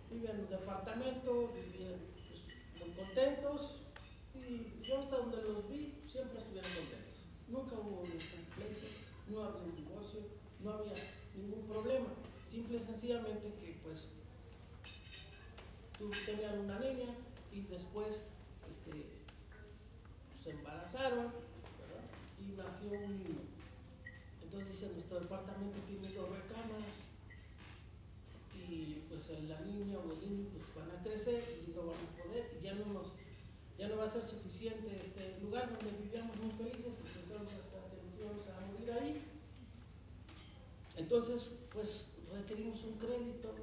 vivían en un departamento, vivían pues, muy contentos, y yo hasta donde los vi siempre estuvieron contentos. Nunca hubo un conflicto, no había un divorcio, no había ningún problema. Simple y sencillamente que pues tenían una niña y después se embarazaron, ¿verdad? Y nació un niño. Entonces dice, nuestro departamento tiene 2 recámaras y pues la niña o el niño pues van a crecer y no van a poder, y ya no va a ser suficiente este lugar donde vivíamos muy felices y pensamos hasta que nos íbamos a morir ahí. Entonces pues requerimos un crédito,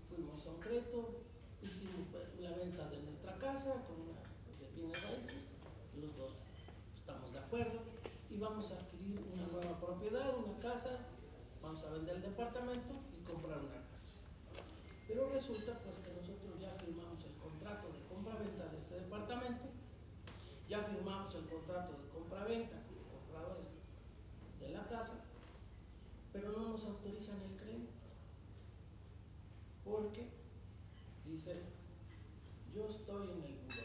fuimos a un crédito, hicimos la venta de nuestra casa con de bienes raíces, los dos estamos de acuerdo, y vamos a adquirir una nueva propiedad, una casa, vamos a vender el departamento y comprar una casa. Pero resulta pues que nosotros ya firmamos el contrato de compra-venta de este departamento, ya firmamos el contrato de compra-venta con los compradores de la casa, pero no nos autorizan el crédito, porque dice, yo estoy en el buró,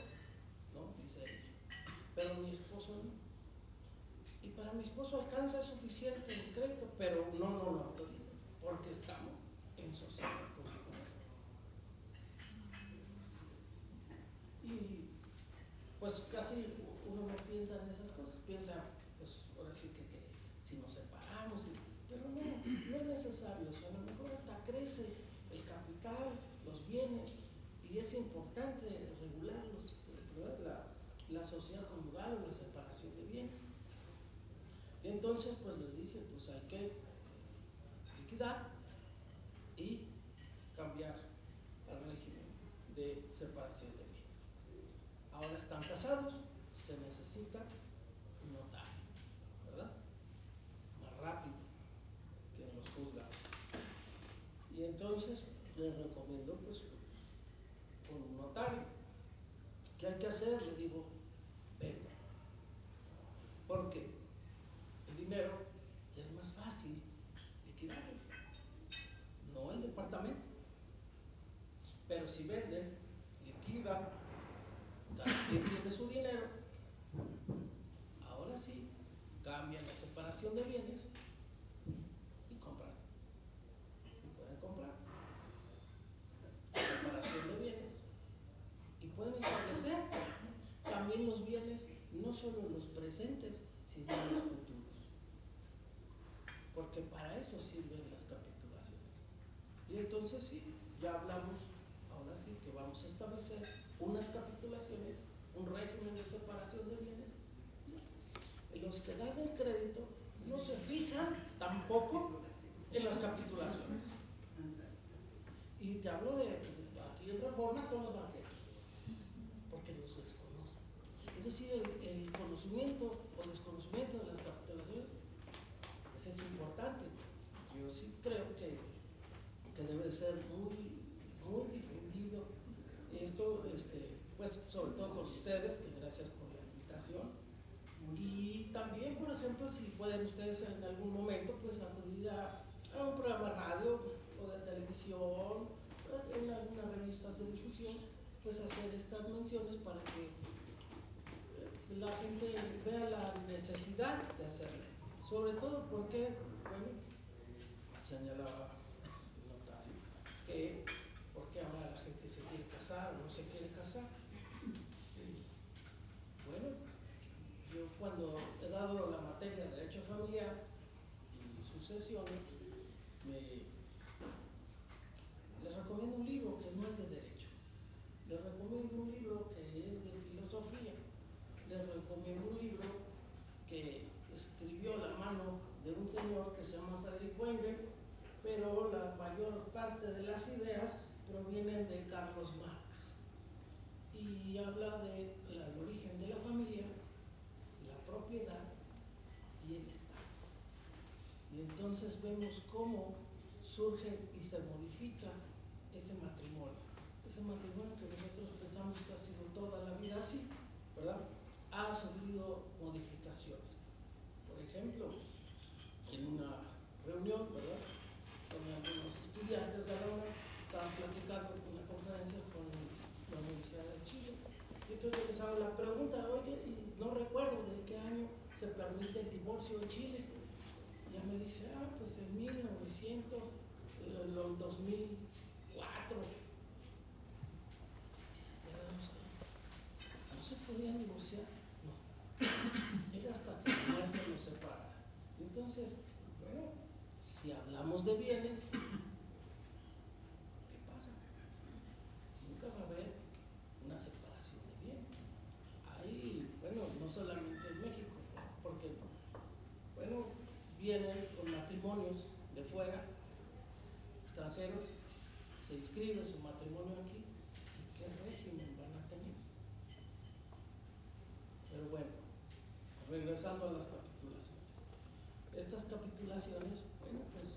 ¿no? Dice ella, pero mi esposo no. Y para mi esposo alcanza suficiente el crédito, pero no nos lo autorizan, porque estamos en sociedad conyugal. Y pues casi uno no piensa en esas cosas, piensa, pues ahora sí que si nos separamos, pero no es necesario, o sea, a lo mejor hasta crece el capital, los bienes, y es importante regularlos, la sociedad conyugal o la separación de bienes. Entonces pues les dije, pues hay que liquidar y cambiar al régimen de separación de bienes. Ahora están casados, se necesita un notario, ¿verdad? Más rápido que en los juzgados. Y entonces les recomiendo pues con un notario. ¿Qué hay que hacer? Le digo, venga, porque el dinero ya es más fácil liquidarlo, no el departamento. Pero si venden, liquidan, cada quien tiene su dinero, ahora sí cambian la separación de bienes y compran. Y pueden comprar separación de bienes y pueden establecer también los bienes, no solo los presentes, sino los futuros, porque para eso sirven las capitulaciones. Y entonces sí, ya hablamos, ahora sí que vamos a establecer unas capitulaciones, un régimen de separación de bienes. Los que dan el crédito no se fijan tampoco en las capitulaciones. Y te hablo de aquí en Reforma con los banqueros, porque los desconocen. Es decir, el conocimiento o desconocimiento de las capitulaciones pues es importante. Yo sí creo que debe ser muy, muy difundido esto, pues sobre todo con ustedes, que gracias por la invitación. Y también, por ejemplo, si pueden ustedes en algún momento pues acudir a un programa de radio o de televisión, en algunas revistas de difusión, pues hacer estas menciones para que la gente vea la necesidad de hacerlo. Sobre todo porque, bueno, señalaba el notario que porque ahora la gente se quiere casar o no se quiere casar. Bueno, yo cuando he dado la materia de Derecho Familiar y sucesiones, les recomiendo un libro que no es de derecho, les recomiendo un libro que es de filosofía, les recomiendo un libro que escribió la mano de un señor que se llama Frederick Engels, pero la mayor parte de las ideas provienen de Carlos Marx y habla del origen de la familia, la propiedad y el Estado. Y entonces vemos cómo surge y se modifica ese matrimonio que nosotros pensamos que ha sido toda la vida así, ¿verdad? Ha sufrido modificaciones. Por ejemplo, en una reunión, ¿verdad?, con algunos estudiantes de la UNA, estaban platicando en una conferencia con la Universidad de Chile, y entonces yo les hago la pregunta, oye, y no recuerdo de qué año se permite el divorcio en Chile. Y ella me dice, pues en 1900, el 2004. ¿No se podían divorciar? No. Era hasta que la muerte nos separa. Entonces, bueno, si hablamos de bienes, ¿qué pasa? Nunca va a haber una separación de bienes. Ahí, bueno, no solamente en México, porque, bueno, vienen con matrimonios de fuera, extranjeros, se inscribe su matrimonio aquí, ¿y qué régimen van a tener? Pero bueno, regresando a las capitulaciones. Estas capitulaciones, bueno, pues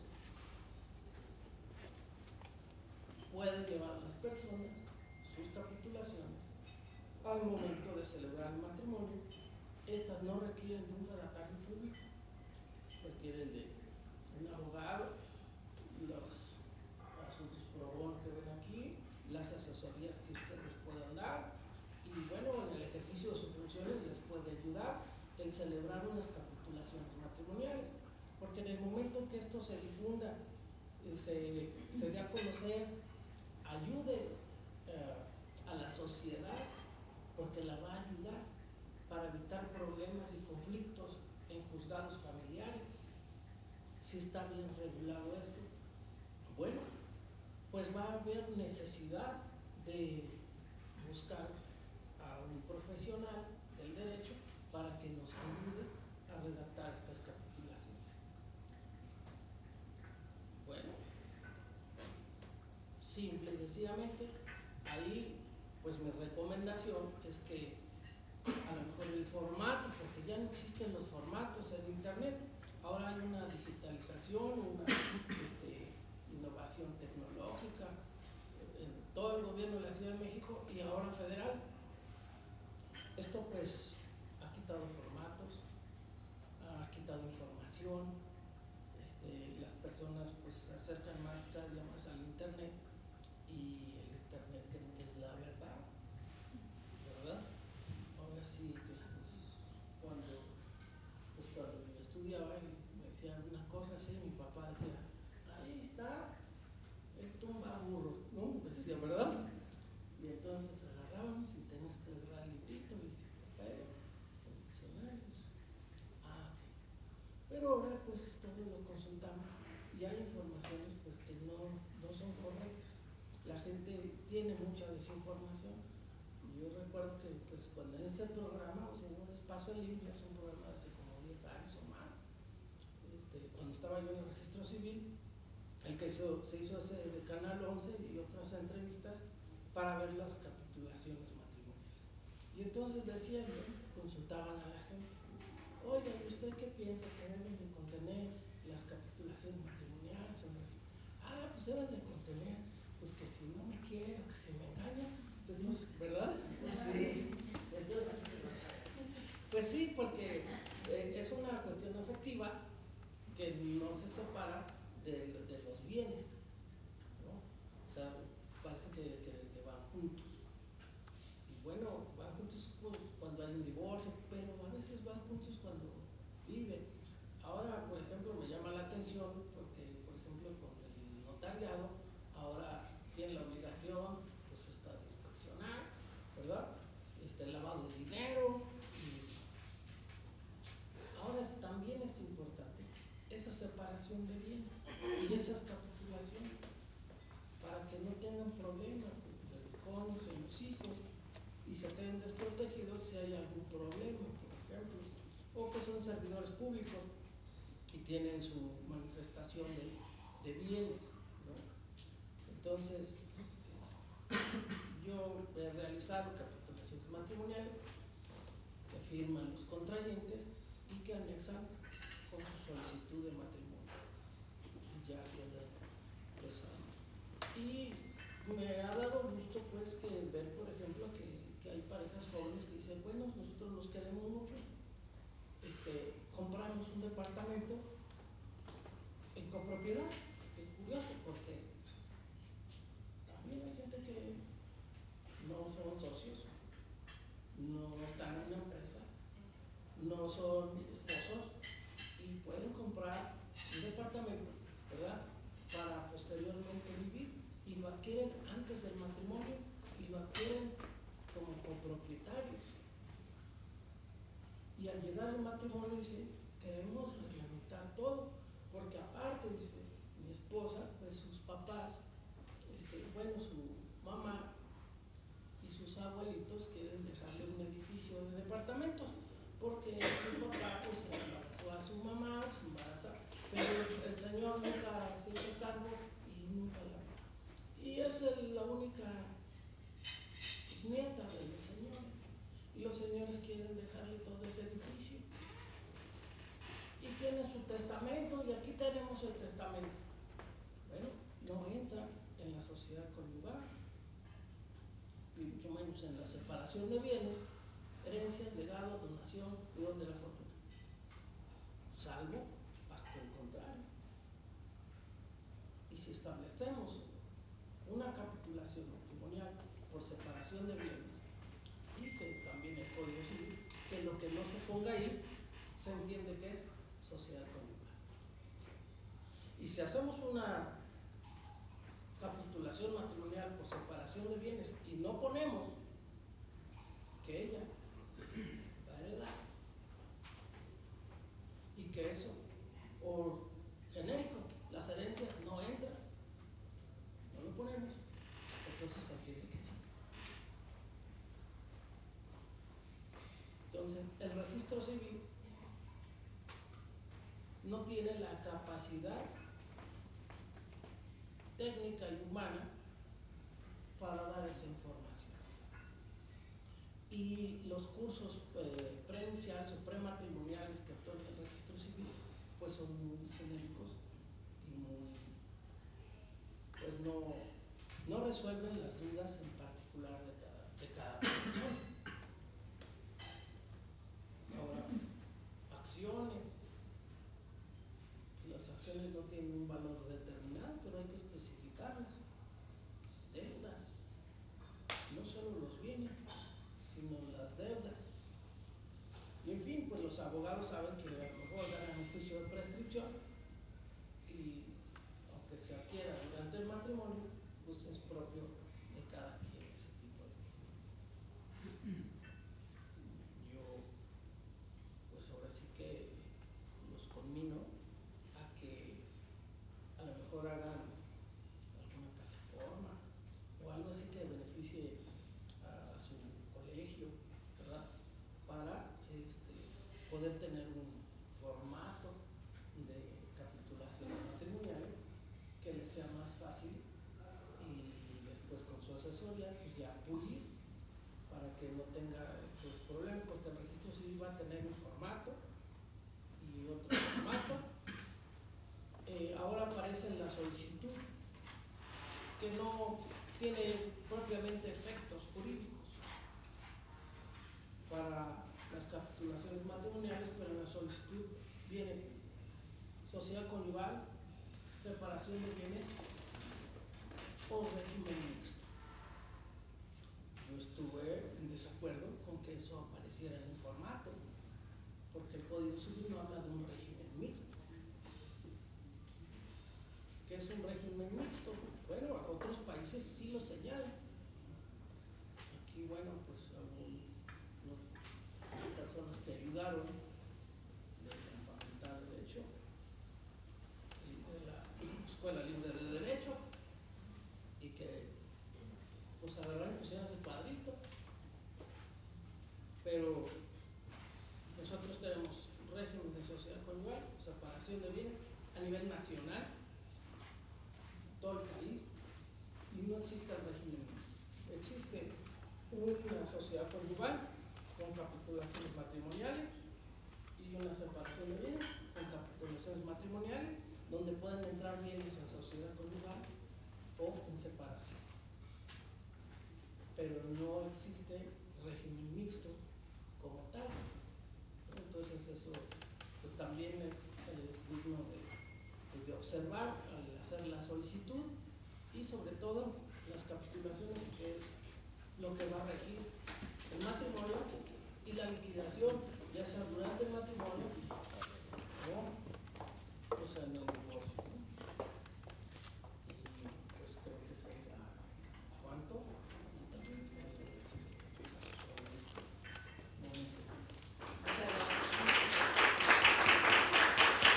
pueden llevar a las personas, sus capitulaciones, al momento de celebrar el matrimonio. Estas no requieren de un fedatario público, requieren de un abogado, los asuntos pro bono que ven aquí, las asesorías que ustedes puedan dar, y bueno, en el ejercicio de sus funciones les puede ayudar el celebrar unas capitulaciones matrimoniales, porque en el momento que esto se difunda, se dé a conocer, ayude a la sociedad, porque la va a ayudar para evitar problemas y conflictos en juzgados familiares. Si está bien regulado esto, bueno, pues va a haber necesidad de buscar a un profesional del derecho para que nos ayude a redactar estas capitulaciones. Bueno, simple y sencillamente, ahí pues mi recomendación es que a lo mejor el formato, porque ya no existen los formatos en internet, ahora hay una digitalización, una innovación tecnológica en todo el gobierno de la Ciudad de México y ahora federal. Esto pues ha quitado formatos, ha quitado información, las personas pues se acercan más cada día más al internet y el internet creen que es la verdad, ¿verdad? Ahora sí que cuando yo estudiaba y me decía alguna cosa así, mi papá decía, ahí está el tumba burros, ¿no? Decía, ¿verdad? Y entonces agarrábamos y teníamos que agarrar el librito y decía, papel, diccionarios. Ok. Pero ahora pues todo lo consultamos y hay informaciones pues que no son correctas. La gente tiene mucha desinformación. Yo recuerdo que pues cuando en ese programa, o sea, un espacio en línea, es un programa de hace como 10 años o más, cuando estaba yo en el registro civil, el que se hizo ese de Canal 11 y otras entrevistas para ver las capitulaciones matrimoniales. Y entonces decían, consultaban a la gente, oye, ¿y usted qué piensa que deben de contener las capitulaciones matrimoniales? Pues deben de contener, pues que si no me quiere o que si me engaña, pues no sé, ¿verdad? Sí. Entonces, pues sí, porque es una cuestión afectiva que no se separa de los bienes, ¿no? O sea, parece que van juntos. Y bueno, van juntos cuando hay un divorcio, pero a veces van juntos cuando viven. Ahora, por ejemplo, me llama la atención porque, por ejemplo, con el notariado, ahora tiene la obligación, pues, esta de inspeccionar, ¿verdad? El lavado de dinero. Y ahora también es importante esa separación de bienes y esas capitulaciones para que no tengan problemas el cónyuge, los hijos, y se queden desprotegidos si hay algún problema, por ejemplo, o que son servidores públicos y tienen su manifestación de bienes, ¿no? Entonces, yo he realizado capitulaciones matrimoniales que firman los contrayentes y que anexan con su solicitud de matrimonio. Y ya queda, pues, y me ha dado gusto, pues, que ver, por ejemplo, que hay parejas jóvenes que dicen, bueno, nosotros los queremos mucho, compramos un departamento en copropiedad. Es curioso porque también hay gente que no son socios, no están en una empresa, no son esposos y pueden comprar un departamento, ¿verdad?, para posteriormente vivir, y lo adquieren antes del matrimonio y lo adquieren como copropietarios. Y al llegar al matrimonio dice, queremos reglamentar todo, porque aparte, dice, mi esposa, pues sus papás, bueno, su mamá y sus abuelitos quieren dejarle un edificio de departamentos, porque su papá, pues, embarazó a su mamá, se embaraza, pero el señor nunca se hizo cargo y nunca la... Y es la única, pues, nieta de los señores, y los señores quieren dejarle todo ese edificio. Y tienen su testamento, y aquí tenemos el testamento. Bueno, no entra en la sociedad conyugal, y mucho menos en la separación de bienes, herencias, legado, donación, unión de la fortuna, salvo pacto en contrario. Y si establecemos una capitulación matrimonial por separación de bienes, dice también el Código Civil que lo que no se ponga ahí se entiende que es sociedad conyugal. Y si hacemos una capitulación matrimonial por separación de bienes y no ponemos que ella va a heredar y que eso, o genérico, las herencias no entran, no lo ponemos, entonces se entiende que sí. Entonces, el registro civil no tiene la capacidad técnica y humana para dar esa información. Y los cursos prenupciales o prematrimoniales que otorga el registro civil, pues son muy genéricos y muy, pues no resuelven las dudas en particular de cada persona. Ahora, acciones. Las acciones no tienen un valor determinado, pero hay que especificarlas. Deudas, no solo los bienes, sino las deudas. Y en fin, pues los abogados saben que a lo mejor ganan un juicio de prescripción y aunque se adquiera durante el matrimonio, pues es propio de cada quien ese tipo de bien. Yo, pues ahora sí que los conmino a que a lo mejor hagan alguna plataforma o algo así que beneficie a su colegio, ¿verdad?, para poder tener un formato de capitulaciones matrimoniales que les sea más fácil, y después con su asesoría pues ya pulir para que no tenga estos problemas, porque el registro civil va a tener un formato y otro formato. Ahora aparece en la solicitud, que no tiene propiamente efectos jurídicos para las capitulaciones matrimoniales, pero en la solicitud viene sociedad conyugal, separación de bienes o régimen mixto. Yo estuve en desacuerdo con que eso apareciera en un formato, porque el Código Civil no habla de un régimen mixto. ¿Qué es un régimen mixto? Bueno, otros países sí lo señalan. Aquí, bueno, pues algunas personas que ayudaron de la Facultad de Derecho y de la Escuela Libre de Derecho, y que pues agarraron y pusieron ese cuadrito. Pero nosotros tenemos régimen de sociedad conyugal, separación de bienes a nivel nacional, todo el país, y no existe el régimen mixto. Existe una sociedad conyugal con capitulaciones matrimoniales y una separación de bienes con capitulaciones matrimoniales, donde pueden entrar bienes en sociedad conyugal o en separación. Pero no existe régimen mixto como tal. Entonces eso pues, también es digno de observar al hacer la solicitud, y sobre todo las capitulaciones, que es lo que va a regir el matrimonio y la liquidación, ya sea durante el matrimonio o sea, en el